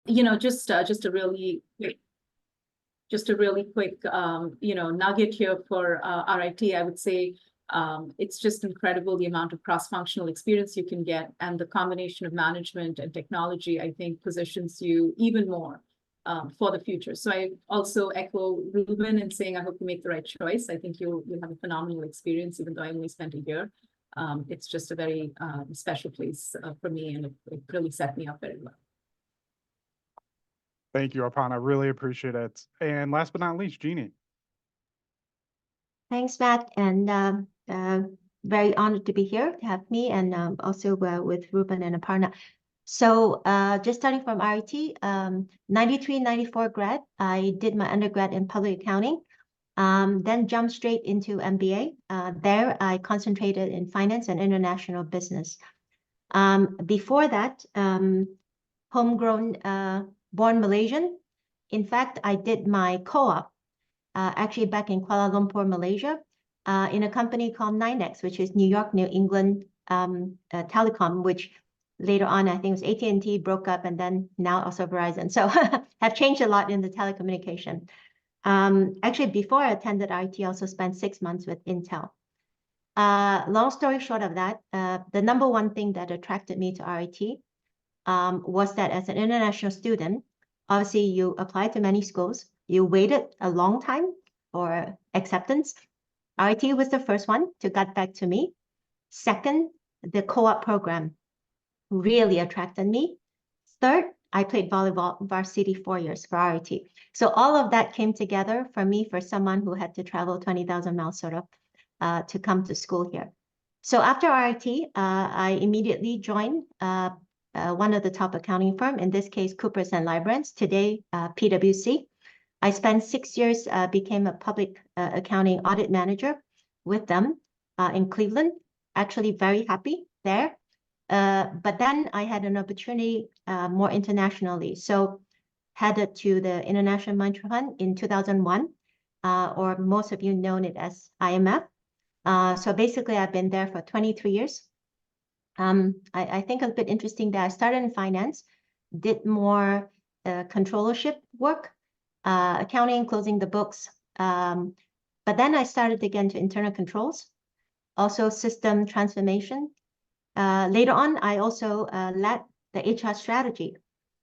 just a really quick, nugget here for RIT. I would say it's just incredible the amount of cross-functional experience you can get, and the combination of management and technology, I think, positions you even more for the future. So I also echo Reuben in saying I hope you make the right choice. I think you'll have a phenomenal experience, even though I only spent a year. It's just a very special place for me, and it really set me up very well. Thank you, Aparna. I really appreciate it. And last but not least, Jeannie. Thanks, Matt, and very honored to be here to have me, and also with Reuben and Aparna. So just starting from RIT, 93, 94 grad, I did my undergrad in public accounting, then jumped straight into MBA. There, I concentrated in finance and international business. Before that, homegrown, born Malaysian. In fact, I did my co-op actually back in Kuala Lumpur, Malaysia, in a company called NYNEX, which is New York, New England Telecom, which later on, I think it was AT&T broke up, and then now also Verizon. So have changed a lot in the telecommunication. Actually, before I attended RIT, I also spent 6 months with Intel. Long story short of that, the number one thing that attracted me to RIT was that as an international student, obviously you apply to many schools, you waited a long time for acceptance. RIT was the first one to get back to me. Second, the co-op program really attracted me. Third, I played volleyball varsity 4 years for RIT. So all of that came together for me, for someone who had to travel 20,000 miles sort of to come to school here. So after RIT, I immediately joined one of the top accounting firm, in this case, Coopers & Lybrand, today PwC. I spent 6 years, became a public accounting audit manager with them in Cleveland. Actually very happy there. But then I had an opportunity more internationally. So headed to the International Monetary Fund in 2001, or most of you know it as IMF. So basically, I've been there for 23 years. I think it's a bit interesting that I started in finance, did more controllership work, accounting, closing the books. But then I started again to internal controls, also system transformation. Later on, I also led the HR strategy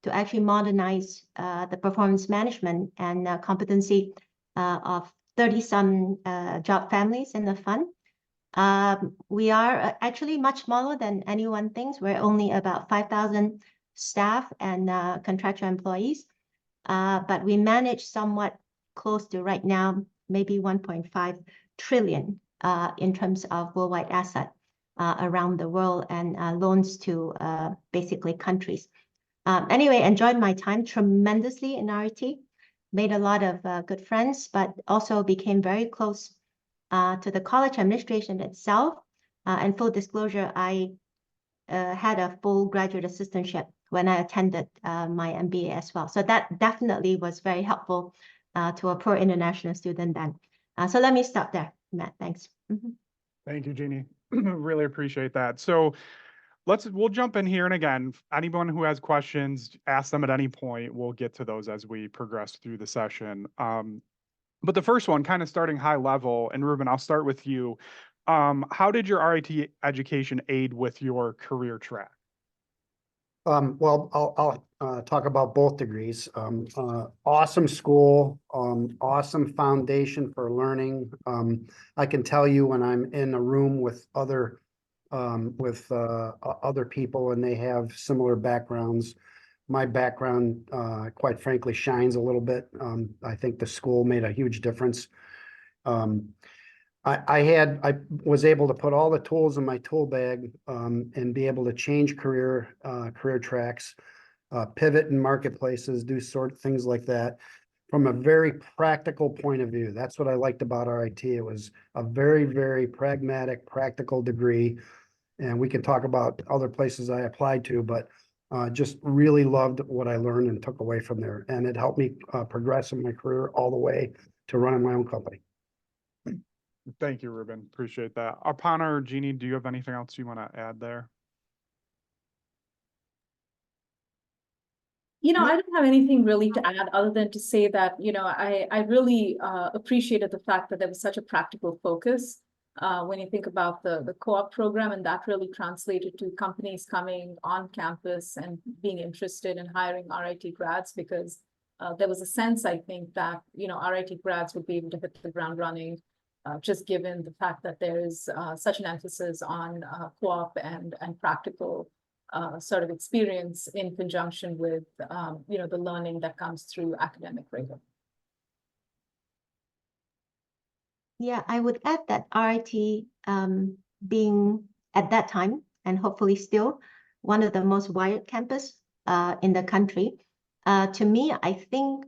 to actually modernize the performance management and competency of 30-some job families in the fund. We are actually much smaller than anyone thinks. We're only about 5,000 staff and contractual employees, but we manage somewhat close to right now, maybe 1.5 trillion in terms of worldwide asset around the world, and loans to basically countries. Anyway, enjoyed my time tremendously in RIT, made a lot of good friends, but also became very close to the college administration itself. And full disclosure, I had a full graduate assistantship when I attended my MBA as well. So that definitely was very helpful to a poor international student then. So let me stop there, Matt. Thanks. Thank you, Jeannie. Really appreciate that. So we'll jump in here, and again, anyone who has questions, ask them at any point. We'll get to those as we progress through the session. But the first one, kind of starting high level, and Reuben, I'll start with you. How did your RIT education aid with your career track? Well, I'll talk about both degrees. Awesome school, awesome foundation for learning. I can tell you when I'm in a room with other people and they have similar backgrounds, my background, quite frankly, shines a little bit. I think the school made a huge difference. I was able to put all the tools in my tool bag and be able to change career tracks, pivot in marketplaces, do sort of things like that from a very practical point of view. That's what I liked about RIT. It was a very, very pragmatic, practical degree. And we can talk about other places I applied to, but just really loved what I learned and took away from there. And it helped me progress in my career all the way to running my own company. Thank you, Reuben. Appreciate that. Aparna or Jeannie, do you have anything else you want to add there? I don't have anything really to add other than to say that, I really appreciated the fact that there was such a practical focus when you think about the co-op program, and that really translated to companies coming on campus and being interested in hiring RIT grads, because there was a sense, I think, that, RIT grads would be able to hit the ground running, just given the fact that there is such an emphasis on co-op and practical sort of experience in conjunction with, the learning that comes through academic rigor. Yeah, I would add that RIT being at that time, and hopefully still, one of the most wired campus in the country. To me, I think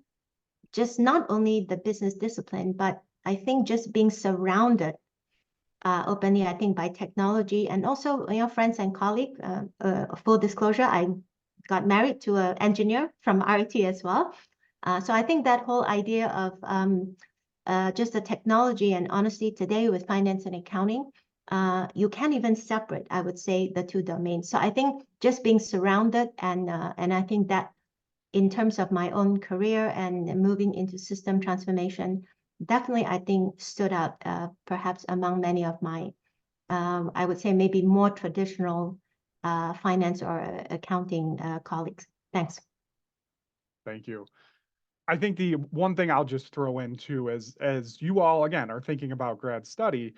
just not only the business discipline, but I think just being surrounded openly, I think, by technology and also, friends and colleagues. Full disclosure, I got married to an engineer from RIT as well. So I think that whole idea of just the technology, and honestly, today with finance and accounting, you can't even separate, I would say, the two domains. So I think just being surrounded, and I think that in terms of my own career and moving into system transformation, definitely, I think, stood out perhaps among many of my, I would say, maybe more traditional finance or accounting colleagues. Thanks. Thank you. I think the one thing I'll just throw in too is, as you all, again, are thinking about grad study,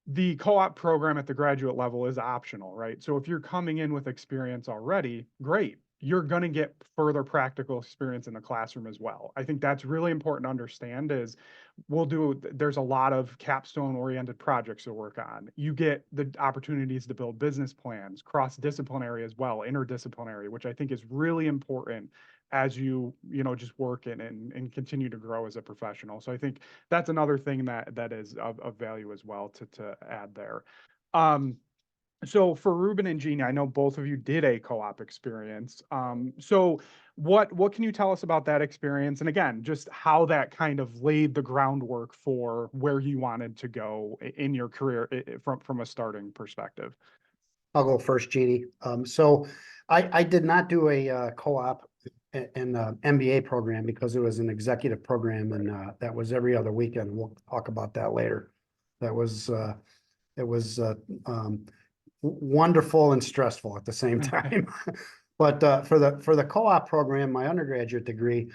the co-op program at the graduate level is optional, right? So if you're coming in with experience already, great. You're going to get further practical experience in the classroom as well. I think that's really important to understand is there's a lot of capstone oriented projects to work on. You get the opportunities to build business plans, cross-disciplinary as well, interdisciplinary, which I think is really important as you just work and continue to grow as a professional. So I think that's another thing that is of value as well to add there. So for Reuben and Jeannie, I know both of you did a co-op experience. So what can you tell us about that experience? And again, just how that kind of laid the groundwork for where you wanted to go in your career from a starting perspective. I'll go first, Jeannie. So I did not do a co-op in the MBA program because it was an executive program, and that was every other weekend. We'll talk about that later. That was it was wonderful and stressful at the same time. But for the co-op program, my undergraduate degree,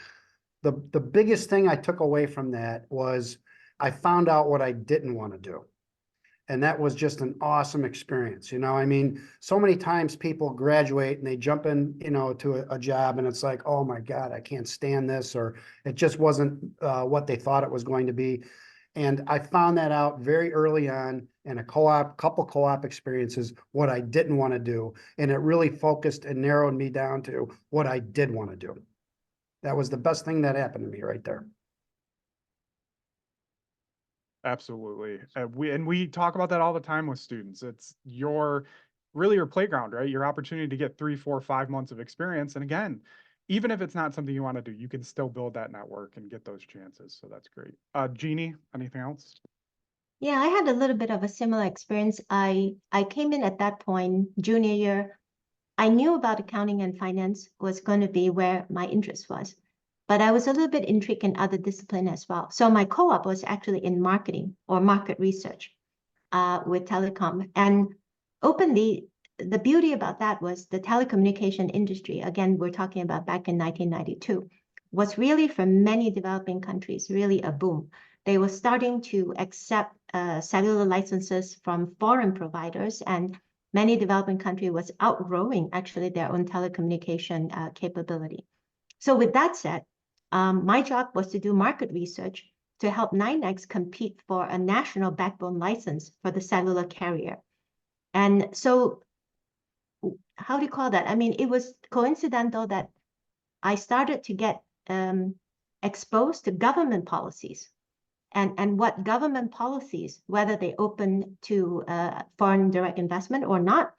the biggest thing I took away from that was I found out what I didn't want to do. And that was just an awesome experience. I mean, so many times people graduate and they jump in, to a job, and it's like, oh my God, I can't stand this, or it just wasn't what they thought it was going to be. And I found that out very early on in a couple co-op experiences, what I didn't want to do. And it really focused and narrowed me down to what I did want to do. That was the best thing that happened to me right there. Absolutely. We talk about that all the time with students. It's your playground, right? Your opportunity to get 3, 4, 5 months of experience. And again, even if it's not something you want to do, you can still build that network and get those chances. So that's great. Jeannie, anything else? Yeah, I had a little bit of a similar experience. I came in at that point, junior year. I knew about accounting and finance was going to be where my interest was, but I was a little bit intrigued in other discipline as well. So my co-op was actually in marketing or market research with telecom. And openly, the beauty about that was the telecommunication industry, again, we're talking about back in 1992, was really for many developing countries, really a boom. They were starting to accept cellular licenses from foreign providers, and many developing countries was outgrowing actually their own telecommunication capability. So with that said, my job was to do market research to help NYNEX compete for a national backbone license for the cellular carrier. And so, how do you call that? I mean, it was coincidental that I started to get exposed to government policies and what government policies, whether they open to foreign direct investment or not,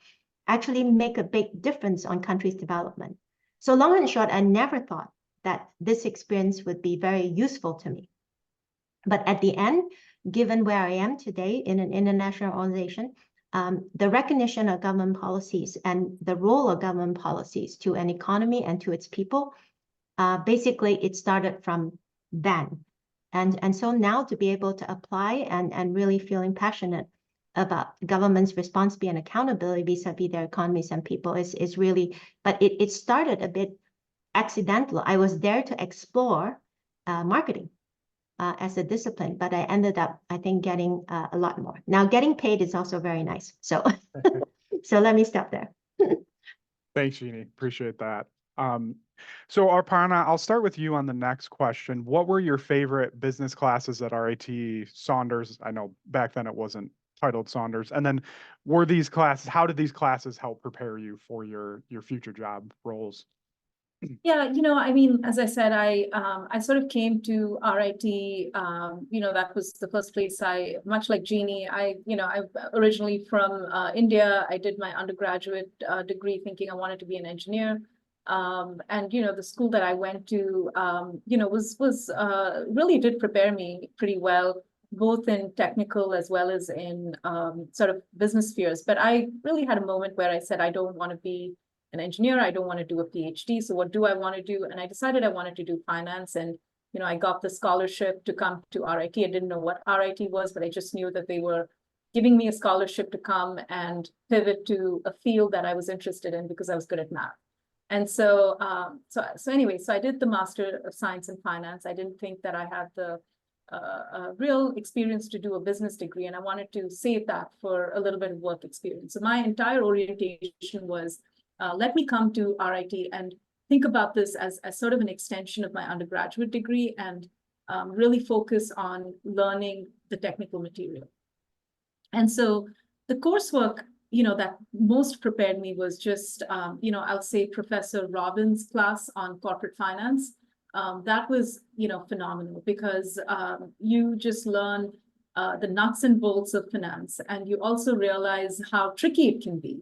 actually make a big difference on countries' development. So long and short, I never thought that this experience would be very useful to me. But at the end, given where I am today in an international organization, the recognition of government policies and the role of government policies to an economy and to its people, basically it started from then. And so now to be able to apply and really feeling passionate about government's responsibility and accountability vis-a-vis their economies and people is really, but it started a bit accidental. I was there to explore marketing as a discipline, but I ended up, I think, getting a lot more. Now, getting paid is also very nice. So, so let me stop there. Thanks, Jeannie. Appreciate that. So Aparna, I'll start with you on the next question. What were your favorite business classes at RIT-Saunders? I know back then it wasn't titled Saunders. And then were these classes, how did these classes help prepare you for your future job roles? Yeah, I mean, as I said, I sort of came to RIT, that was the first place much like Jeannie, I'm originally from India. I did my undergraduate degree thinking I wanted to be an engineer. And, the school that I went to, was really did prepare me pretty well, both in technical as well as in sort of business spheres. But I really had a moment where I said, I don't want to be an engineer. I don't want to do a PhD. So what do I want to do? And I decided I wanted to do finance. And, I got the scholarship to come to RIT. I didn't know what RIT was, but I just knew that they were giving me a scholarship to come and pivot to a field that I was interested in because I was good at math. And so, anyway, I did the Master of Science in Finance. I didn't think that I had the real experience to do a business degree, and I wanted to save that for a little bit of work experience. So my entire orientation was, let me come to RIT and think about this as sort of an extension of my undergraduate degree and really focus on learning the technical material. And so the coursework, that most prepared me was just, I'll say Professor Reuben's class on corporate finance. That was, phenomenal because you just learn the nuts and bolts of finance, and you also realize how tricky it can be.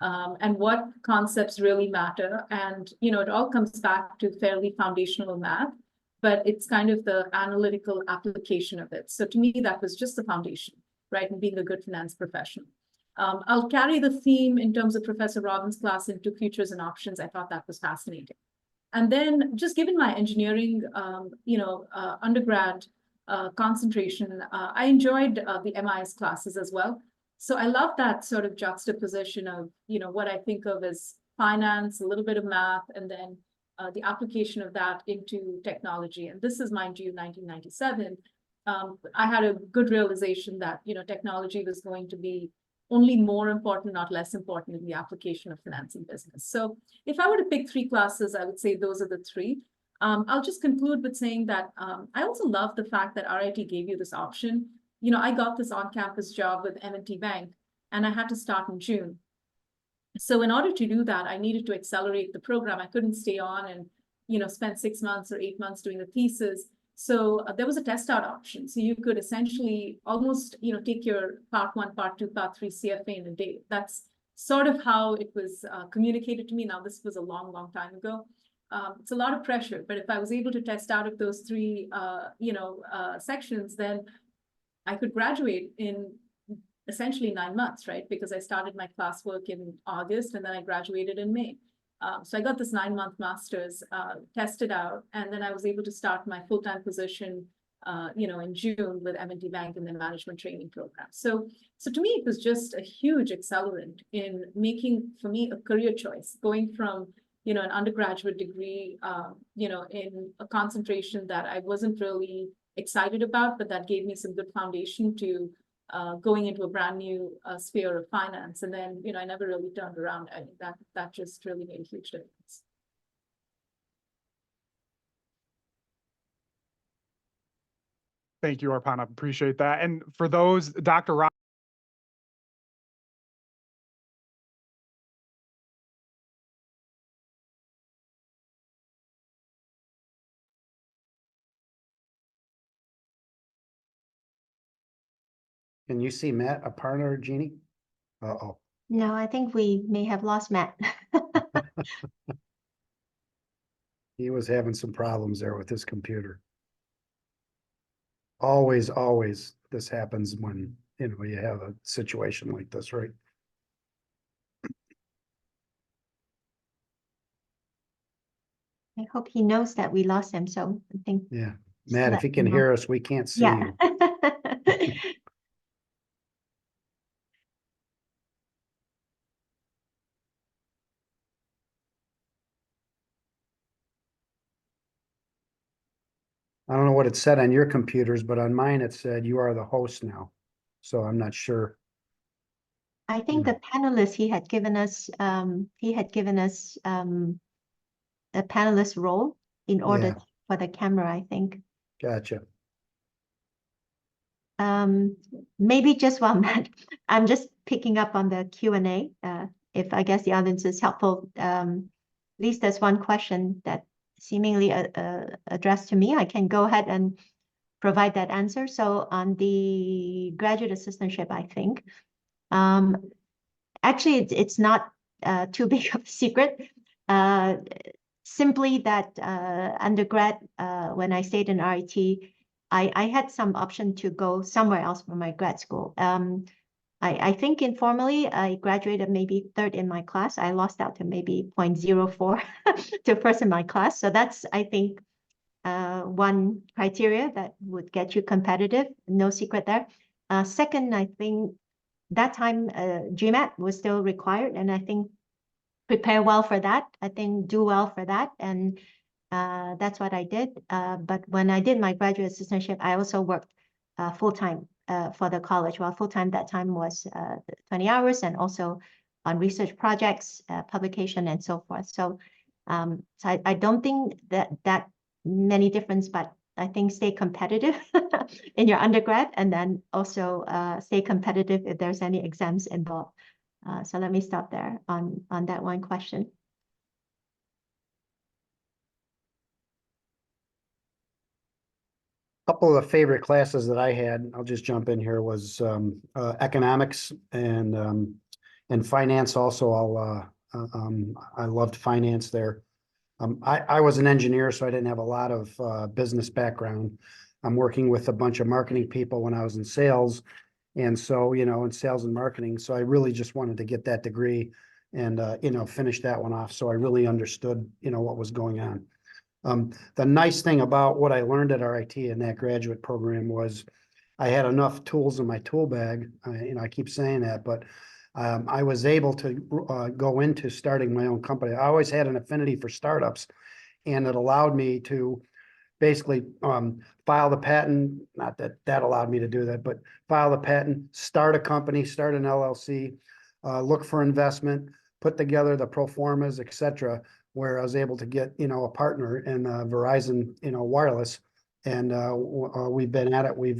And what concepts really matter. And, it all comes back to fairly foundational math, but it's kind of the analytical application of it. So to me, that was just the foundation, right? And being a good finance professional. I'll carry the theme in terms of Professor Reuben's class into futures and options. I thought that was fascinating. And then just given my engineering, undergrad concentration, I enjoyed the MIS classes as well. So I love that sort of juxtaposition of, what I think of as finance, a little bit of math, and then the application of that into technology. And this is, mind you, 1997. I had a good realization that, technology was going to be only more important, not less important in the application of finance and business. So if I were to pick three classes, I would say those are the three. I'll just conclude with saying that I also love the fact that RIT gave you this option. I got this on-campus job with M&T Bank, and I had to start in June. So in order to do that, I needed to accelerate the program. I couldn't stay on and, spend 6 months or 8 months doing the thesis. So there was a test out option. So you could essentially almost, take your part 1, part 2, part 3 CFA in a day. That's sort of how it was communicated to me. Now, this was a long, long time ago. It's a lot of pressure, but if I was able to test out of those 3, sections, then I could graduate in essentially 9 months, right? Because I started my classwork in August and then I graduated in May. So I got this 9-month master's, tested out, and then I was able to start my full-time position, in June with M&T Bank in the management training program. So to me, it was just a huge accelerant in making, for me, a career choice, going from, an undergraduate degree, in a concentration that I wasn't really excited about, but that gave me some good foundation to going into a brand new sphere of finance. And then, I never really turned around. I think that just really made a huge difference. Thank you, Aparna. Appreciate that. And for those, Dr. Rob. Can you see Matt, Aparna, or Jeannie? Uh-oh. No, I think we may have lost Matt. He was having some problems there with his computer. Always this happens when you know, you have a situation like this, right? I hope he knows that we lost him, so I think. Yeah. just Matt, let if you him can know. hear us, we can't see Yeah. you. I don't know what it said on your computers, but on mine it said you are the host now. So I'm not sure. I think the panelist, he had given us a panelist role in order Yeah. for the camera, I think. Gotcha. Maybe just while Matt, I'm just picking up on the Q&A. If I guess the audience is helpful, at least there's one question that seemingly addressed to me. I can go ahead and provide that answer. So on the graduate assistantship, I think, actually it's not too big of a secret. Simply that undergrad, when I stayed in RIT, I had some option to go somewhere else for my grad school. I think informally, I graduated maybe third in my class. I lost out to maybe 0.04 to first in my class. So that's, I think, one criteria that would get you competitive. No secret there. Second, I think that time GMAT was still required, and I think prepare well for that. I think do well for that, and that's what I did. But when I did my graduate assistantship, I also worked full-time for the college. Well, full-time that time was 20 hours, and also on research projects, publication, and so forth. So, so I don't think that many difference, but I think stay competitive in your undergrad, and then also stay competitive if there's any exams involved. So let me stop there on that one question. Couple of the favorite classes that I had, I'll just jump in here, was economics and finance also. I loved finance there. I was an engineer, so I didn't have a lot of business background. I'm working with a bunch of marketing people when I was in sales. And so, you know, in sales and marketing. So I really just wanted to get that degree and, you know, finish that one off. So I really understood, you know, what was going on. The nice thing about what I learned at RIT in that graduate program was I had enough tools in my tool bag. You know, I keep saying that, but I was able to go into starting my own company. I always had an affinity for startups, and it allowed me to basically file the patent, not that that allowed me to do that, but file the patent, start a company, start an LLC, look for investment, put together the pro formas, et cetera, where I was able to get, you know, a partner in Verizon, you know, wireless. And we've been at it. We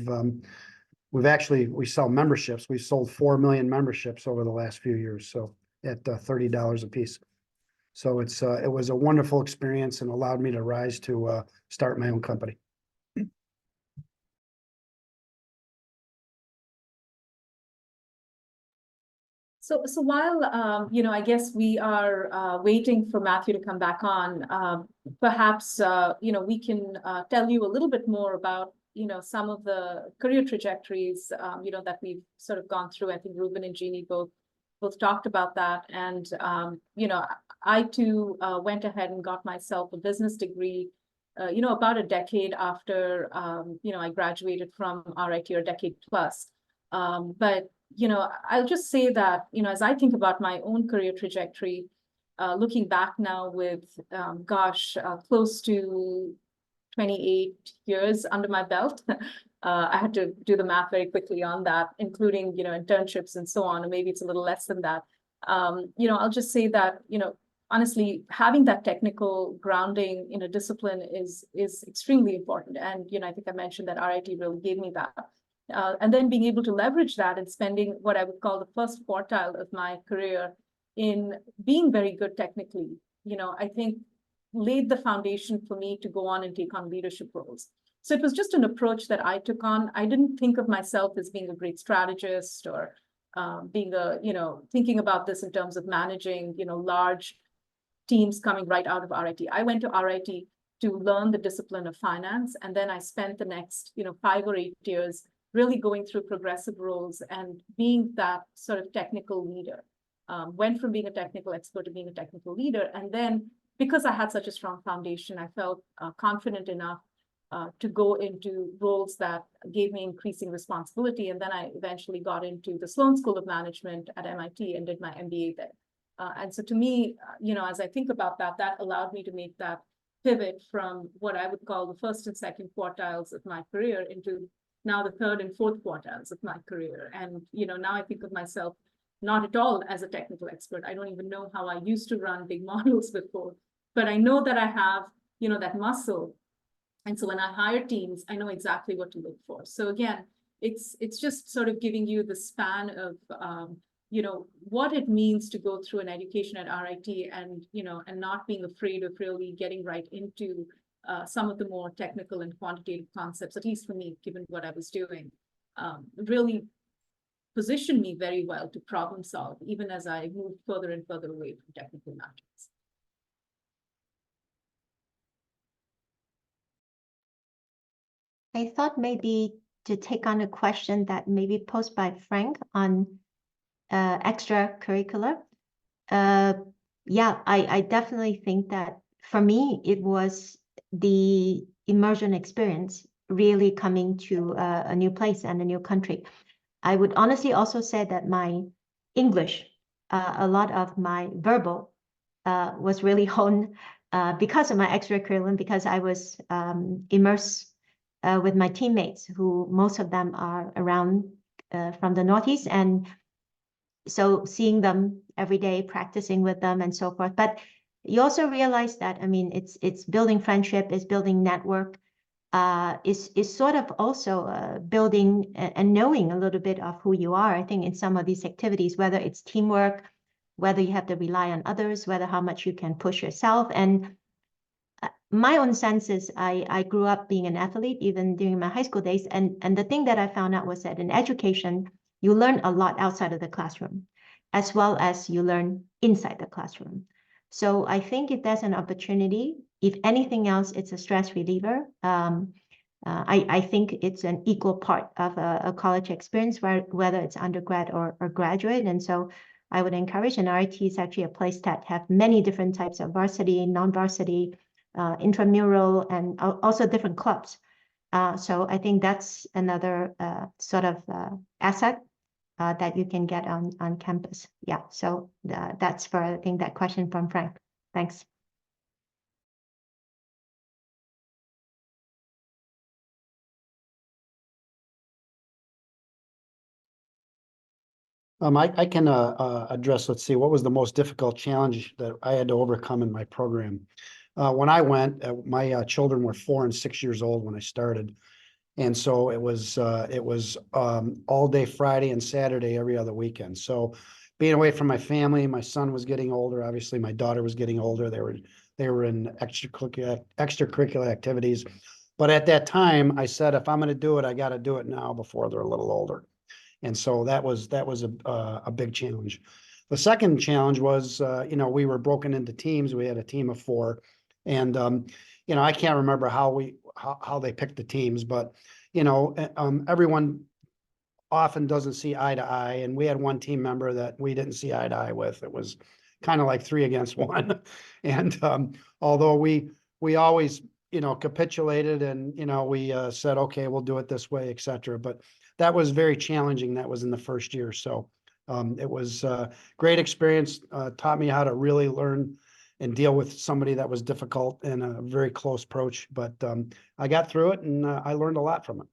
sell memberships. We've sold 4 million memberships over the last few years. So at $30 a piece. So it was a wonderful experience and allowed me to rise to start my own company. So while, you know, I guess we are waiting for Matthew to come back on, perhaps, you know, we can tell you a little bit more about, you know, some of the career trajectories, you know, that we've sort of gone through. I think Reuben and Jeannie both talked about that. And, you know, I too went ahead and got myself a business degree, you know, about a decade after, you know, I graduated from RIT, or a decade plus. But you know, I'll just say that, you know, as I think about my own career trajectory, looking back now with, close to 28 years under my belt, I had to do the math very quickly on that, including, you know, internships and so on, and maybe it's a little less than that. You know, I'll just say that, you know, honestly, having that technical grounding in a discipline is extremely important. And, you know, I think I mentioned that RIT really gave me that. And then being able to leverage that and spending what I would call the first quartile of my career in being very good technically, you know, I think laid the foundation for me to go on and take on leadership roles. So it was just an approach that I took on. I didn't think of myself as being a great strategist or being a, you know, thinking about this in terms of managing, you know, large teams coming right out of RIT. I went to RIT to learn the discipline of finance. And then I spent the next, you know, 5 or 8 years really going through progressive roles and being that sort of technical leader. Went from being a technical expert to being a technical leader. And then because I had such a strong foundation, I felt confident enough to go into roles that gave me increasing responsibility. And then I eventually got into the Sloan School of Management at MIT and did my MBA there. And so to me, as I think about that, that allowed me to make that pivot from what I would call the first and second quartiles of my career into now the third and fourth quartiles of my career. And, now I think of myself not at all as a technical expert. I don't even know how I used to run big models before, but I know that I have, that muscle. And so when I hire teams, I know exactly what to look for. So again, it's just sort of giving you the span of, what it means to go through an education at RIT and, and not being afraid of really getting right into some of the more technical and quantitative concepts, at least for me, given what I was doing, really positioned me very well to problem solve, even as I moved further and further away from technical matters. I thought maybe to take on a question that may be posed by Frank on extracurricular. Yeah, I definitely think that for me, it was the immersion experience really coming to a new place and a new country. I would honestly also say that my English, a lot of my verbal was really honed because of my extracurricular, because I was immersed with my teammates, who most of them are around from the Northeast. And so seeing them every day, practicing with them and so forth. But you also realize that, it's building friendship, it's building network, is sort of also building and knowing a little bit of who you are. I think in some of these activities, whether it's teamwork, whether you have to rely on others, whether how much you can push yourself. And my own sense is I grew up being an athlete, even during my high school days. And the thing that I found out was that in education, you learn a lot outside of the classroom, as well as you learn inside the classroom. So I think if there's an opportunity, if anything else, it's a stress reliever. I think it's an equal part of a college experience, whether it's undergrad or graduate. And so I would encourage, and RIT is actually a place that have many different types of varsity, non-varsity, intramural, and also different clubs. So I think that's another sort of asset that you can get on campus. Yeah, so that's for, I think, that question from Frank. Thanks. I can address, let's see, what was the most difficult challenge that I had to overcome in my program? When I went, my children were 4 and 6 years old when I started. And so it was all day Friday and Saturday, every other weekend. So being away from my family, my son was getting older. Obviously, my daughter was getting older. They were in extracurricular activities. But at that time, I said, if I'm going to do it, I got to do it now before they're a little older. And so that was a big challenge. The second challenge was, we were broken into teams. We had a team of 4, and I can't remember how they picked the teams, but everyone often doesn't see eye to eye, and we had one team member that we didn't see eye to eye with. It was kind of like 3 against 1, and although we always capitulated, and we said, okay, we'll do it this way, etc. But that was very challenging. That was in the first year, so it was a great experience. Taught me how to really learn and deal with somebody that was difficult and a very close approach. But I got through it, and I learned a lot from it.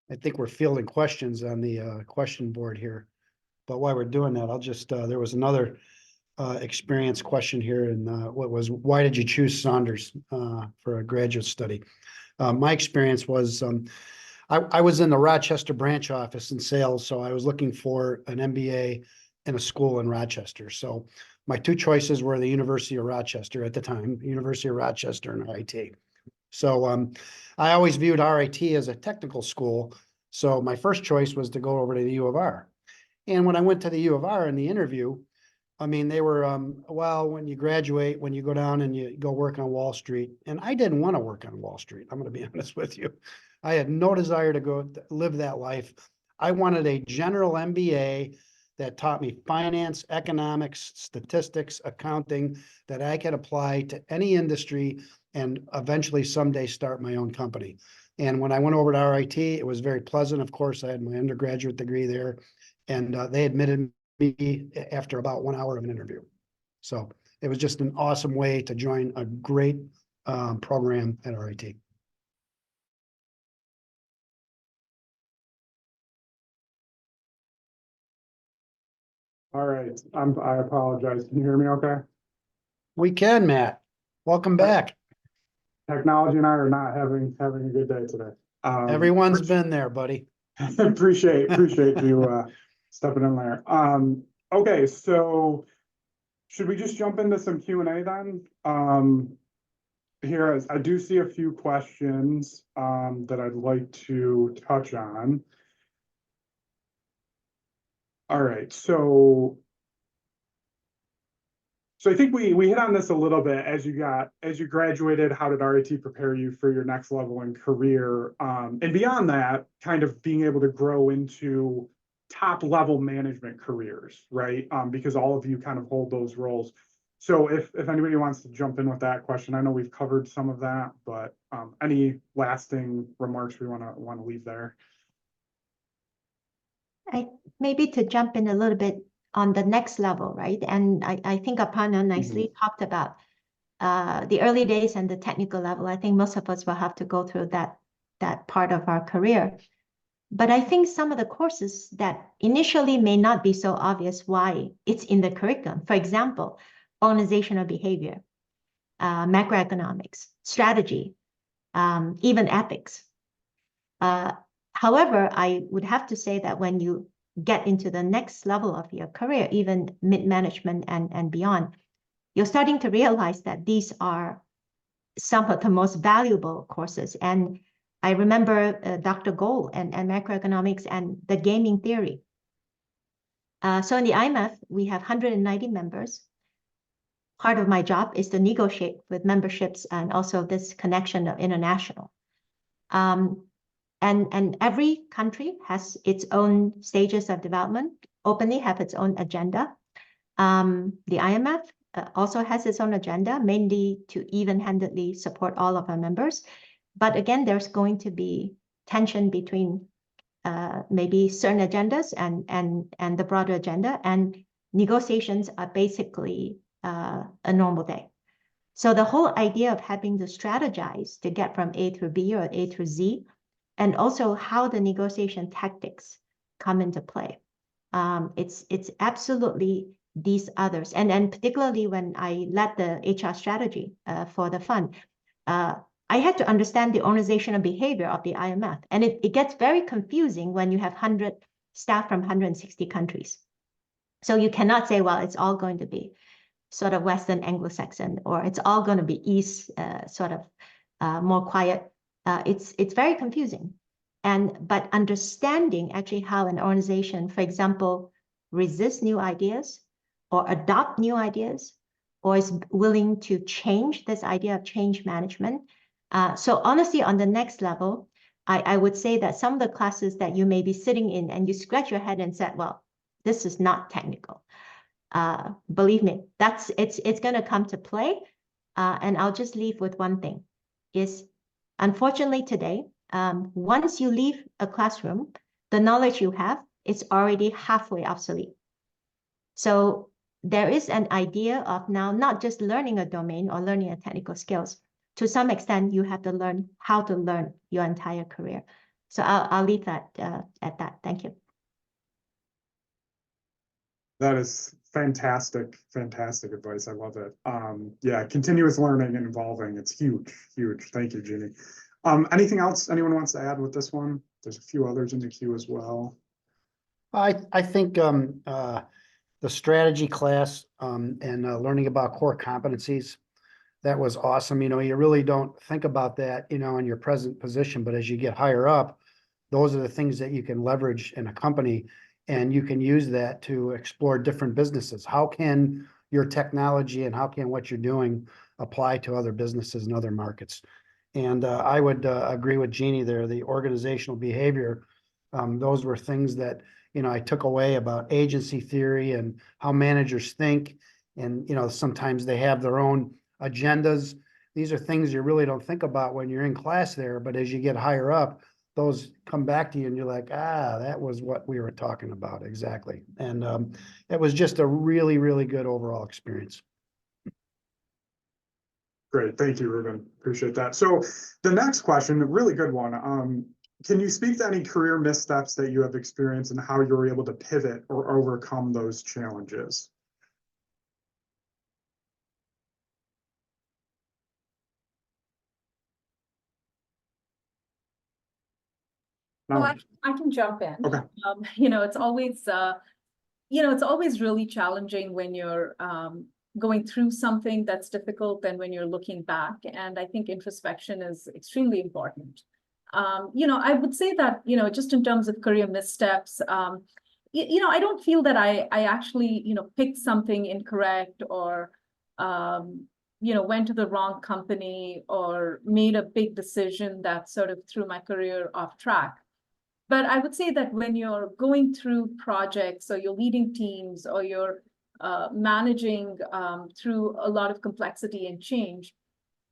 I think we're fielding questions on the question board here. But while we're doing that, I'll just, there was another experience question here, and what was, why did you choose Saunders for a graduate study? My experience was, I was in the Rochester branch office in sales, so I was looking for an MBA in a school in Rochester. So my 2 choices were the University of Rochester at the time, University of Rochester and RIT. So I always viewed RIT as a technical school, So my first choice was to go over to the U of R. And when I went to the U of R in the interview, I mean, they were, well, when you graduate, when you go down and you go work on Wall Street, and I didn't want to work on Wall Street. I'm going to be honest with you. I had no desire to go live that life. I wanted a general MBA that taught me finance, economics, statistics, accounting, that I could apply to any industry and eventually someday start my own company. And when I went over to RIT, it was very pleasant. Of course, I had my undergraduate degree there, and they admitted me after about 1 hour of an interview. So it was just an awesome way to join a great program at RIT. All right, I apologize. Can you hear me okay? We can, Matt. Welcome back. Technology and I are not having a good day today. Everyone's been there, buddy. Appreciate you stepping in there. Okay, so should we just jump into some Q&A then? Here, I do see a few questions that I'd like to touch on. All right, so I think we hit on this a little bit as you graduated. How did RIT prepare you for your next level in career? And beyond that, kind of being able to grow into top level management careers, right? Because all of you kind of hold those roles. So if anybody wants to jump in with that question, I know we've covered some of that, but any lasting remarks we want to leave there? Maybe to jump in a little bit on the next level, right? And I think Aparna nicely talked about the early days and the technical level. I think most of us will have to go through that part of our career. But I think some of the courses that initially may not be so obvious why it's in the curriculum. For example, organizational behavior, macroeconomics, strategy, even ethics. However, I would have to say that when you get into the next level of your career, even mid-management and beyond, you're starting to realize that these are some of the most valuable courses. And I remember Dr. Gold and macroeconomics and the gaming theory. So in the IMF, we have 190 members. Part of my job is to negotiate with memberships and also this connection of international. And every country has its own stages of development, openly have its own agenda. The IMF also has its own agenda, mainly to even-handedly support all of our members. But again, there's going to be tension between maybe certain agendas and the broader agenda, and negotiations are basically a normal day. So the whole idea of having to strategize to get from A through B or A through Z, and also how the negotiation tactics come into play. It's absolutely these others. And particularly when I led the HR strategy for the fund, I had to understand the organizational behavior of the IMF. And it gets very confusing when you have 100 staff from 160 countries. So you cannot say, well, it's all going to be sort of Western Anglo-Saxon, or it's all going to be East, sort of more quiet. It's very confusing. But understanding actually how an organization, for example, resists new ideas or adopt new ideas, or is willing to change this idea of change management. So honestly, on the next level, I would say that some of the classes that you may be sitting in and you scratch your head and said, well, this is not technical. Believe me, it's going to come to play. And I'll just leave with one thing is, unfortunately today, once you leave a classroom, the knowledge you have is already halfway obsolete. So there is an idea of now not just learning a domain or learning a technical skills. To some extent, you have to learn how to learn your entire career. So I'll leave that at that. Thank you. That is fantastic advice. I love it. Yeah, continuous learning and evolving. It's huge. Thank you, Jeannie. Anything else anyone wants to add with this one? There's a few others in the queue as well. I think the strategy class and learning about core competencies, that was awesome. You know, you really don't think about that, you know, in your present position, but as you get higher up, those are the things that you can leverage in a company, and you can use that to explore different businesses. How can your technology and how can what you're doing apply to other businesses and other markets? And I would agree with Jeannie there, the organizational behavior. Those were things that, you know, I took away about agency theory and how managers think. And, you know, sometimes they have their own agendas. These are things you really don't think about when you're in class there, but as you get higher up, those come back to you and you're like, ah, that was what we were talking about. Exactly. And it was just a really, really good overall experience. Great, thank you, Reuben. Appreciate that. So the next question, a really good one. Can you speak to any career missteps that you have experienced and how you were able to pivot or overcome those challenges? Well, I can jump in. Okay. You know, it's always really challenging when you're going through something that's difficult than when you're looking back. And I think introspection is extremely important. You know, I would say that, you know, just in terms of career missteps, you know, I don't feel that I actually, you know, picked something incorrect or, you know, went to the wrong company or made a big decision that sort of threw my career off track. But I would say that when you're going through projects or you're leading teams or you're managing through a lot of complexity and change,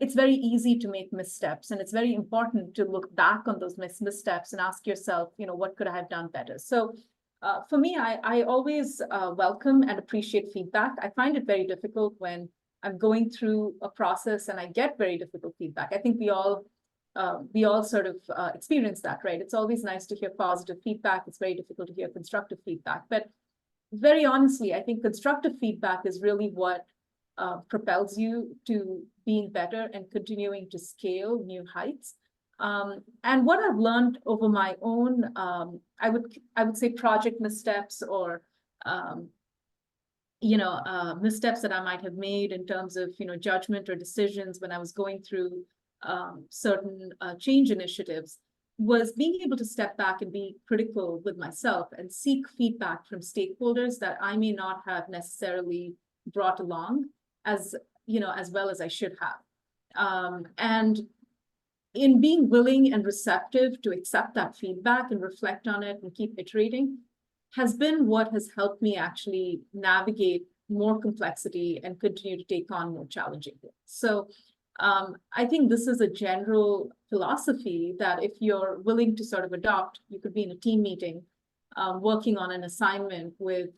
it's very easy to make missteps. And it's very important to look back on those missteps and ask yourself, you know, what could I have done better? So for me, I always welcome and appreciate feedback. I find it very difficult when I'm going through a process and I get very difficult feedback. I think we all sort of experience that, right? It's always nice to hear positive feedback. It's very difficult to hear constructive feedback. But very honestly, I think constructive feedback is really what propels you to being better and continuing to scale new heights. And what I've learned over my own, I would say project missteps or you know, missteps that I might have made in terms of, you know, judgment or decisions when I was going through certain change initiatives was being able to step back and be critical with myself and seek feedback from stakeholders that I may not have necessarily brought along as, you know, as well as I should have. And in being willing and receptive to accept that feedback and reflect on it and keep iterating has been what has helped me actually navigate more complexity and continue to take on more challenging things. So I think this is a general philosophy that if you're willing to sort of adopt, you could be in a team meeting, working on an assignment with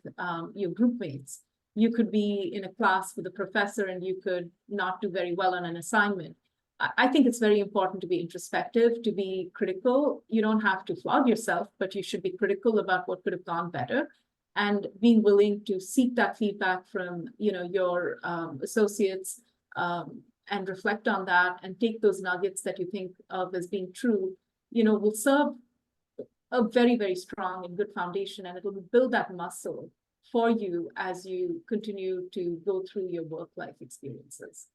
your group mates. You could be in a class with a professor and you could not do very well on an assignment. I think it's very important to be introspective, to be critical. You don't have to flog yourself, but you should be critical about what could have gone better, and being willing to seek that feedback from, you know, your associates, and reflect on that and take those nuggets that you think of as being true, you know, will serve a very, very strong and good foundation, and it will build that muscle for you as you continue to go through your work life experiences.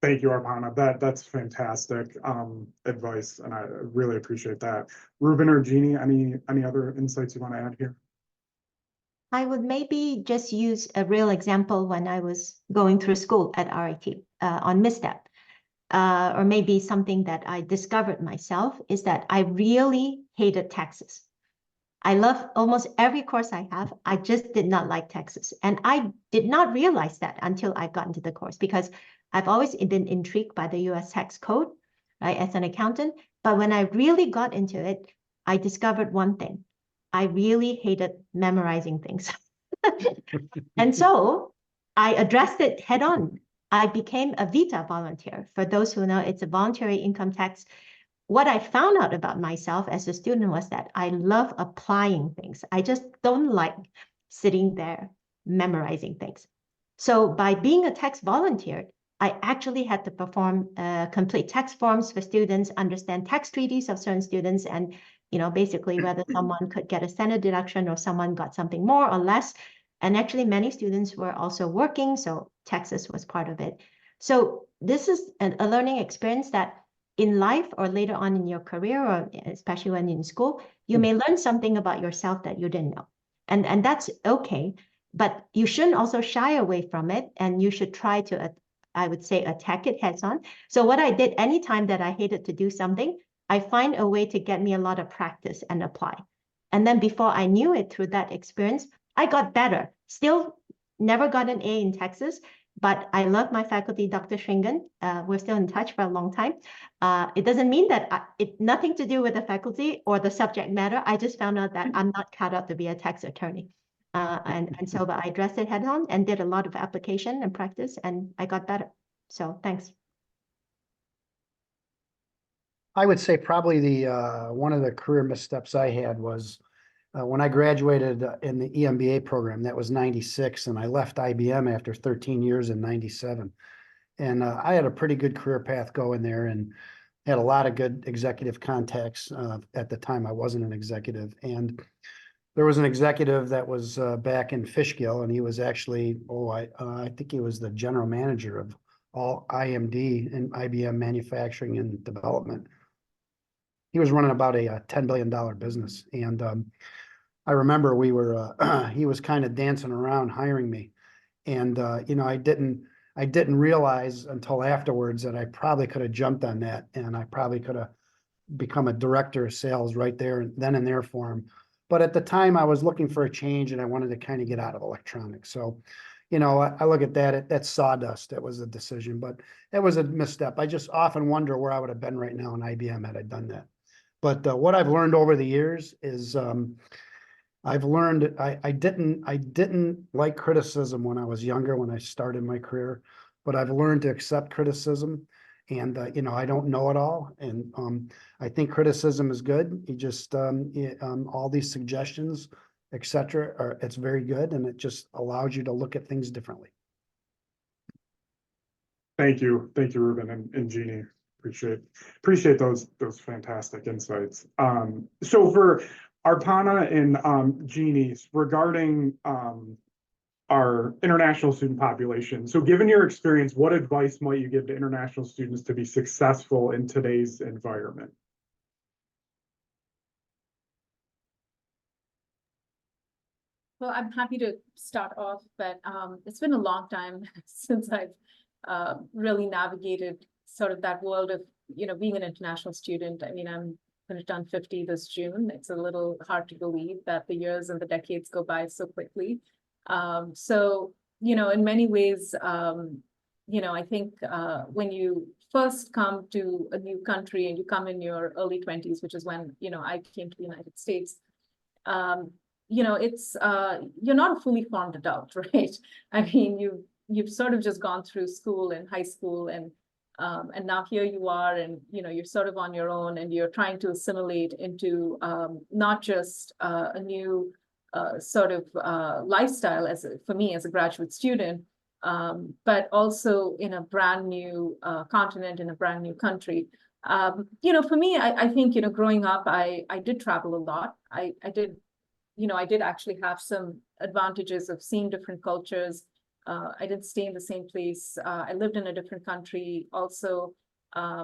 Thank you, Aparna. That's fantastic advice, and I really appreciate that. Reuben or Jeannie, any other insights you want to add here? I would maybe just use a real example when I was going through school at RIT on misstep, or maybe something that I discovered myself is that I really hated taxes. I love almost every course I have. I just did not like taxes. And I did not realize that until I got into the course, because I've always been intrigued by the US tax code, right, as an accountant. But when I really got into it, I discovered one thing. I really hated memorizing things. And so I addressed it head on. I became a VITA volunteer. For those who know, it's a voluntary income tax. What I found out about myself as a student was that I love applying things. I just don't like sitting there memorizing things. So by being a tax volunteer, I actually had to perform complete tax forms for students, understand tax treaties of certain students, and, you know, basically whether someone could get a standard deduction or someone got something more or less. And actually many students were also working, so taxes was part of it. So this is a learning experience that in life or later on in your career, or especially when in school, you may learn something about yourself that you didn't know. And that's okay, but you shouldn't also shy away from it, and you should try to, I would say, attack it heads on. So what I did anytime that I hated to do something, I find a way to get me a lot of practice and apply. And then before I knew it, through that experience, I got better. Still never got an A in Texas, but I love my faculty, Dr. Shringan. We're still in touch for a long time. It doesn't mean that it nothing to do with the faculty or the subject matter. I just found out that I'm not cut out to be a tax attorney. And so I addressed it head on and did a lot of application and practice, and I got better. So thanks. I would say probably the one of the career missteps I had was when I graduated in the EMBA program. That was 96, and I left IBM after 13 years in 97. And I had a pretty good career path going there and had a lot of good executive contacts. At the time, I wasn't an executive. And there was an executive that was back in Fishkill, and he was actually, I think he was the general manager of all IMD and IBM manufacturing and development. He was running about a $10 billion business. And I remember we were, he was kind of dancing around hiring me. And, you know, I didn't realize until afterwards that I probably could have jumped on that, and I probably could have become a director of sales right there, then and there for him. But at the time I was looking for a change, and I wanted to kind of get out of electronics. So, you know, I look at that, that's sawdust. That was a decision, but that was a misstep. I just often wonder where I would have been right now in IBM had I done that. But what I've learned over the years is I've learned I didn't like criticism when I was younger, when I started my career, but I've learned to accept criticism. And you know, I don't know it all, and I think criticism is good. You just all these suggestions, etc., it's very good, and it just allows you to look at things differently. Thank you, Reuben and Jeannie. Appreciate those fantastic insights. So for Aparna and Jeannie, regarding our international student population. So given your experience, what advice might you give to international students to be successful in today's environment? Well, I'm happy to start off, but it's been a long time since I've really navigated sort of that world of, you know, being an international student. I mean, I'm going to turn 50 this June. It's a little hard to believe that the years and the decades go by so quickly. So, you know, in many ways, you know, I think when you first come to a new country and you come in your early 20s, which is when, you know, I came to the United States, you know, it's, you're not a fully formed adult, right? I mean, you've sort of just gone through school and high school, and now here you are, and, you know, you're sort of on your own, and you're trying to assimilate into not just a new sort of lifestyle for me as a graduate student, but also in a brand new continent, in a brand new country. You know, for me, I think, you know, growing up, I did travel a lot. I did, you know, I did actually have some advantages of seeing different cultures. I didn't stay in the same place. I lived in a different country also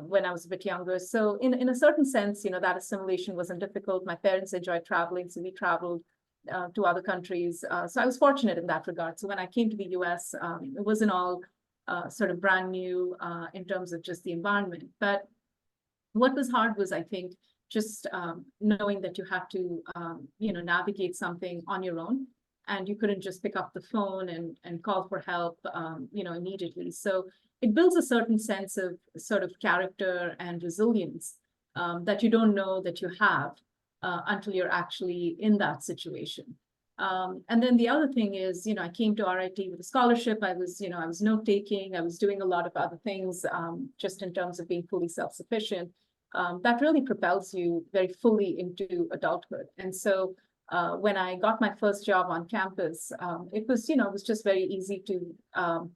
when I was a bit younger. So in a certain sense, you know, that assimilation wasn't difficult. My parents enjoyed traveling, so we traveled to other countries. So I was fortunate in that regard. So when I came to the US, it wasn't all sort of brand new in terms of just the environment. But what was hard was, I think, just knowing that you have to, you know, navigate something on your own, and you couldn't just pick up the phone and call for help, you know, immediately. So it builds a certain sense of sort of character and resilience that you don't know that you have until you're actually in that situation. And then the other thing is, you know, I came to RIT with a scholarship. I was, you know, I was note-taking. I was doing a lot of other things just in terms of being fully self-sufficient. That really propels you very fully into adulthood. And so when I got my first job on campus, it was, you know, it was just very easy to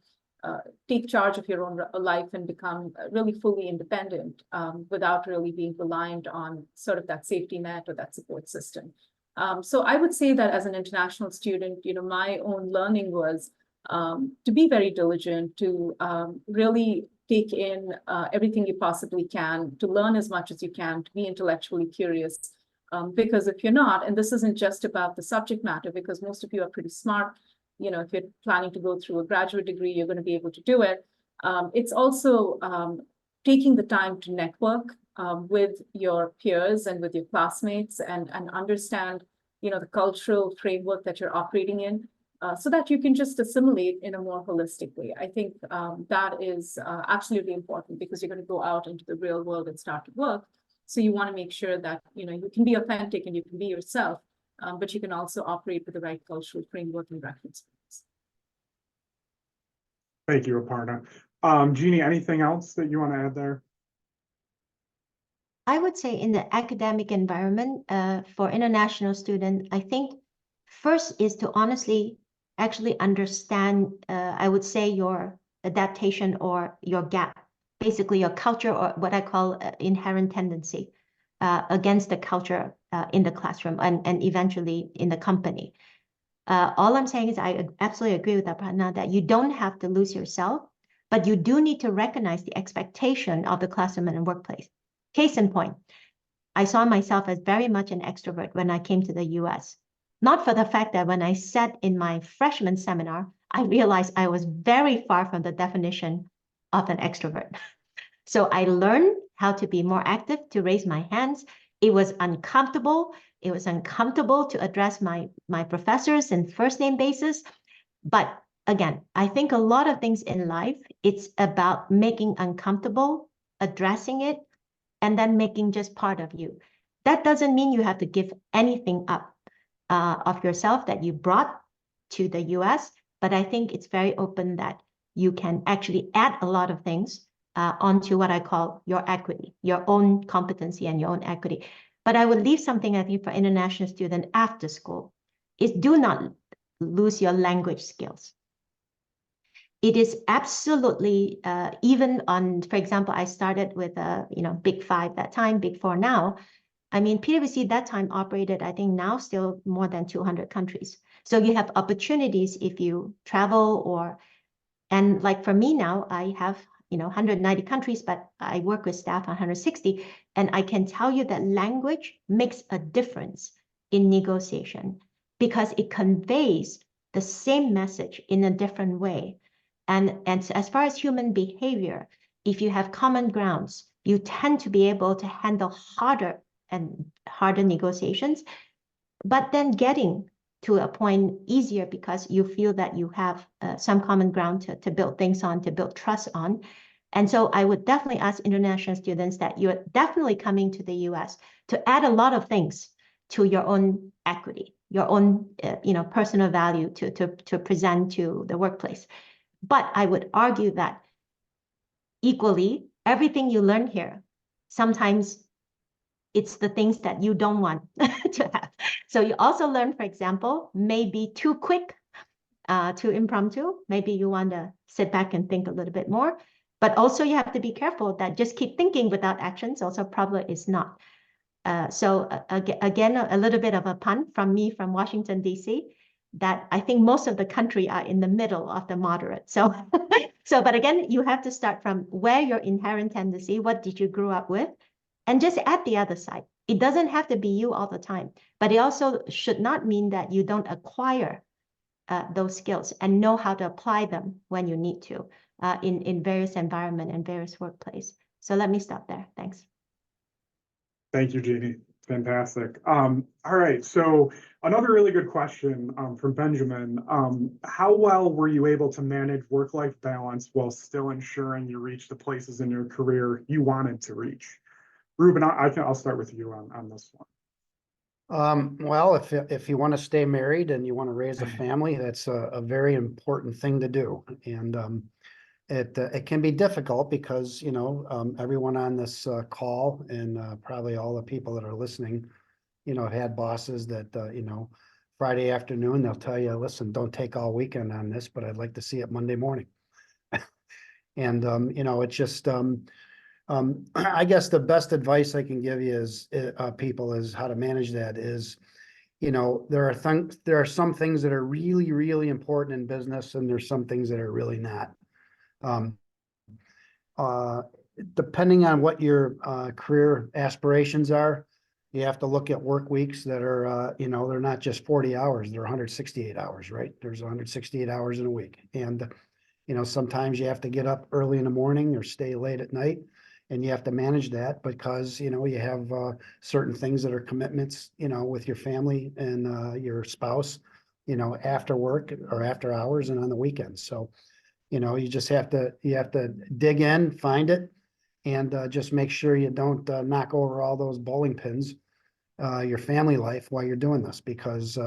take charge of your own life and become really fully independent without really being reliant on sort of that safety net or that support system. So I would say that as an international student, you know, my own learning was to be very diligent, to really take in everything you possibly can, to learn as much as you can, to be intellectually curious. Because if you're not, and this isn't just about the subject matter, because most of you are pretty smart, you know, if you're planning to go through a graduate degree, you're going to be able to do it. It's also taking the time to network with your peers and with your classmates and understand, you know, the cultural framework that you're operating in, so that you can just assimilate in a more holistic way. I think that is absolutely important, because you're going to go out into the real world and start to work. So you want to make sure that, you know, you can be authentic and you can be yourself, but you can also operate with the right cultural framework and reference points. Thank you, Aparna. Jeannie, anything else that you want to add there? I would say in the academic environment, for international students, I think first is to honestly actually understand, I would say, your adaptation or your gap, basically your culture, or what I call inherent tendency against the culture in the classroom and eventually in the company. All I'm saying is I absolutely agree with Aparna that you don't have to lose yourself, but you do need to recognize the expectation of the classroom and workplace. Case in point, I saw myself as very much an extrovert when I came to the US. Not for the fact that when I sat in my freshman seminar, I realized I was very far from the definition of an extrovert. So I learned how to be more active, to raise my hands. It was uncomfortable. It was uncomfortable to address my professors in first name basis. But again, I think a lot of things in life, it's about making uncomfortable, addressing it, and then making just part of you. That doesn't mean you have to give anything up of yourself that you brought to the US, but I think it's very open that you can actually add a lot of things onto what I call your equity, your own competency and your own equity. But I would leave something, I think, for international students after school, is do not lose your language skills. It is absolutely, even on, for example, I started with, Big 5 that time, Big 4 now. I mean, PwC that time operated, I think now still more than 200 countries. So you have opportunities if you travel and like for me now, I have, 190 countries, but I work with staff 160. And I can tell you that language makes a difference in negotiation because it conveys the same message in a different way. And as far as human behavior, if you have common grounds, you tend to be able to handle harder negotiations, but then getting to a point easier because you feel that you have some common ground to build things on, to build trust on. And so I would definitely ask international students that you're definitely coming to the US to add a lot of things to your own equity, your own personal value to present to the workplace. But I would argue that equally, everything you learn here, sometimes it's the things that you don't want to have. So you also learn, for example, maybe too quick, too impromptu. Maybe you want to sit back and think a little bit more. But also you have to be careful that just keep thinking without actions also probably is not. So again, a little bit of a pun from me from Washington, D.C., that I think most of the country are in the middle of the moderate. So, but again, you have to start from where your inherent tendency, what did you grow up with, and just add the other side. It doesn't have to be you all the time, but it also should not mean that you don't acquire those skills and know how to apply them when you need to in various environments and various workplace. So let me stop there. Thanks. Thank you, Jeannie. Fantastic. All right. So another really good question from Benjamin. How well were you able to manage work-life balance while still ensuring you reach the places in your career you wanted to reach? Reuben, I'll start with you on this one. Well, if you want to stay married and you want to raise a family, that's a very important thing to do. And it can be difficult because, everyone on this call and probably all the people that are listening, had bosses that, Friday afternoon, they'll tell you, listen, don't take all weekend on this, but I'd like to see it Monday morning. And, it's just, I guess the best advice I can give you is people is how to manage that is, there are some things that are really, really important in business and there's some things that are really not. depending on what your career aspirations are, you have to look at work weeks that are, you know, they're not just 40 hours, they're 168 hours, right? There's 168 hours in a week. And, you know, sometimes you have to get up early in the morning or stay late at night. And you have to manage that because, you know, you have certain things that are commitments, you know, with your family and your spouse, you know, after work or after hours and on the weekends. So, you know, you just have to, dig in, find it, and just make sure you don't knock over all those bowling pins, your family life while you're doing this, because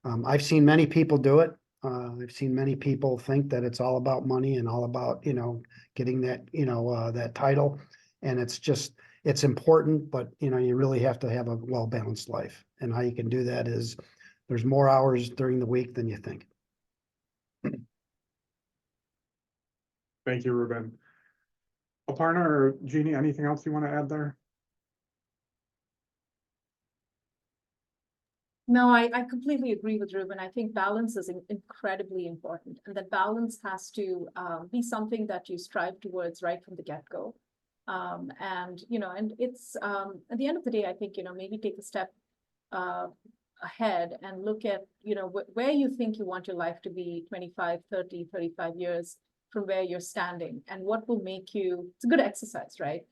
I've seen many people do it. I've seen many people think that it's all about money and all about, you know, getting that, you know, that title. And it's just, it's important, but, you know, you really have to have a well-balanced life. And how you can do that is there's more hours during the week than you think. Thank you, Reuben. Aparna or Jeannie, anything else you want to add there? No, I completely agree with Reuben. I think balance is incredibly important, and that balance has to be something that you strive towards right from the get-go. And, you know, and it's at the end of the day, I think, you know, maybe take a step ahead and look at, you know, where you think you want your life to be 25, 30, 35 years from where you're standing, and what will make you, it's a good exercise, right?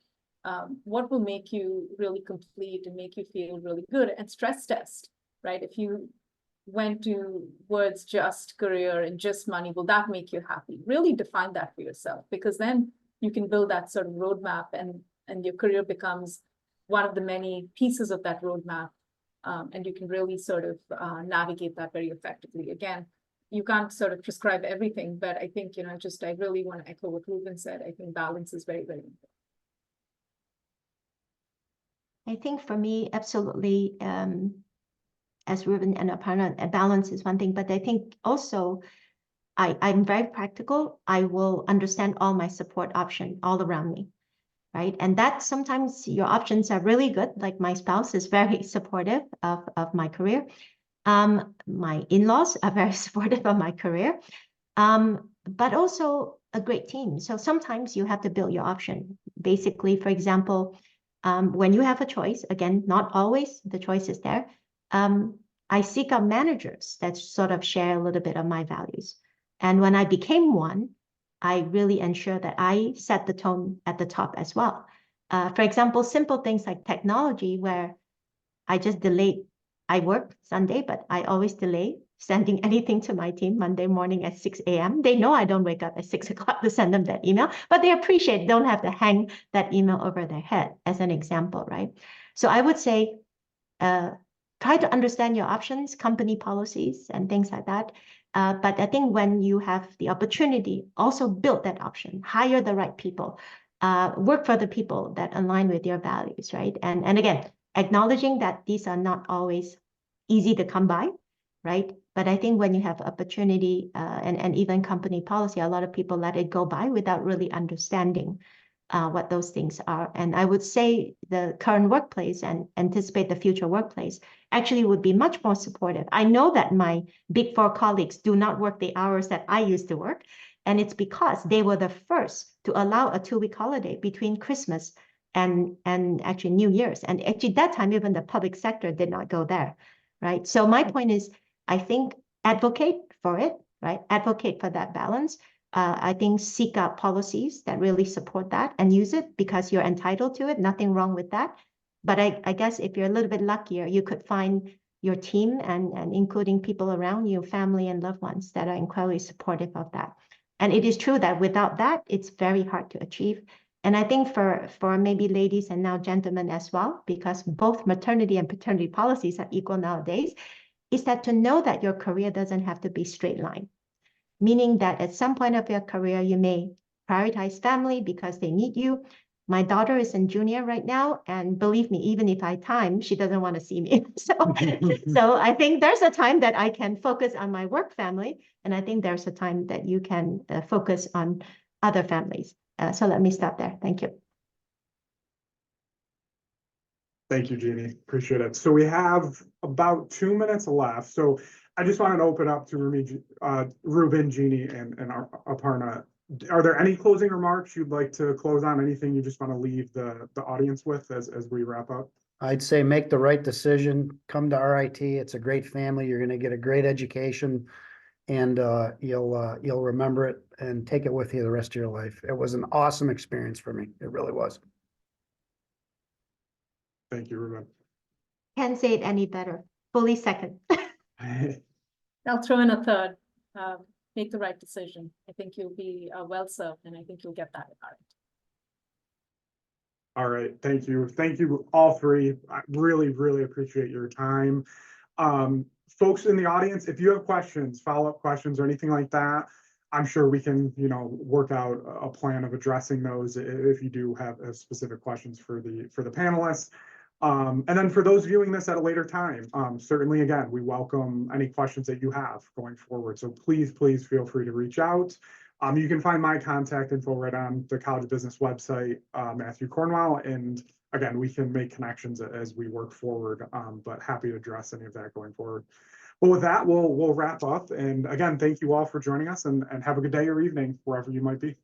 What will make you really complete and make you feel really good, and stress test, right? If you went towards just career and just money, will that make you happy? Really define that for yourself, because then you can build that sort of roadmap, and your career becomes one of the many pieces of that roadmap. And you can really sort of navigate that very effectively. Again, you can't sort of prescribe everything, but I think, you know, just I really want to echo what Reuben said. I think balance is very, very important. I think for me, absolutely, as Reuben and Aparna, a balance is one thing, but I think also I'm very practical. I will understand all my support options all around me, right? And that sometimes your options are really good. Like my spouse is very supportive of my career. My in-laws are very supportive of my career, but also a great team. So sometimes you have to build your option. Basically, for example, when you have a choice, again, not always the choice is there. I seek out managers that sort of share a little bit of my values. And when I became one, I really ensure that I set the tone at the top as well. For example, simple things like technology, where I just delayed. I work Sunday, but I always delay sending anything to my team Monday morning at 6 a.m. They know I don't wake up at 6 o'clock to send them that email, but they appreciate don't have to hang that email over their head, as an example, right? So I would say, try to understand your options, company policies, and things like that. But I think when you have the opportunity, also build that option, hire the right people, work for the people that align with your values, right? And again, acknowledging that these are not always easy to come by, right? But I think when you have opportunity and even company policy, a lot of people let it go by without really understanding what those things are. And I would say the current workplace and anticipate the future workplace actually would be much more supportive. I know that my Big Four colleagues do not work the hours that I used to work. And it's because they were the first to allow a 2-week holiday between Christmas and actually New Year's. And actually that time, even the public sector did not go there, right? So my point is, I think advocate for it, right? Advocate for that balance. I think seek out policies that really support that and use it because you're entitled to it. Nothing wrong with that. But I guess if you're a little bit luckier, you could find your team and including people around you, family and loved ones that are incredibly supportive of that. And it is true that without that, it's very hard to achieve. And I think for maybe ladies and now gentlemen as well, because both maternity and paternity policies are equal nowadays, is that to know that your career doesn't have to be straight line. Meaning that at some point of your career, you may prioritize family because they need you. My daughter is in junior right now, and believe me, even if I time, she doesn't want to see me. So I think there's a time that I can focus on my work family, and I think there's a time that you can focus on other families. So let me stop there. Thank you. Thank you, Jeannie. Appreciate it. So we have about 2 minutes left. So I just wanted to open up to Reuben, Jeannie, and Aparna. Are there any closing remarks you'd like to close on? Anything you just want to leave the audience with as we wrap up? I'd say make the right decision, come to RIT. It's a great family. You're gonna get a great education. And you'll remember it and take it with you the rest of your life. It was an awesome experience for me. It really was. Thank you, Reuben. Can't say it any better. Fully second. I'll throw in a third. Make the right decision. I think you'll be well served, and I think you'll get that at RIT. All right, thank you. Thank you all three. I really appreciate your time. Folks in the audience, if you have questions, follow-up questions or anything like that, I'm sure we can, work out a plan of addressing those if you do have specific questions for the panelists. And then for those viewing this at a later time, certainly, again, we welcome any questions that you have going forward. So please feel free to reach out. You can find my contact info right on the College of Business website, Matthew Cornwell. And again, we can make connections as we work forward, but happy to address any of that going forward. Well, with that, we'll wrap up. And again, thank you all for joining us, and have a good day or evening, wherever you might be.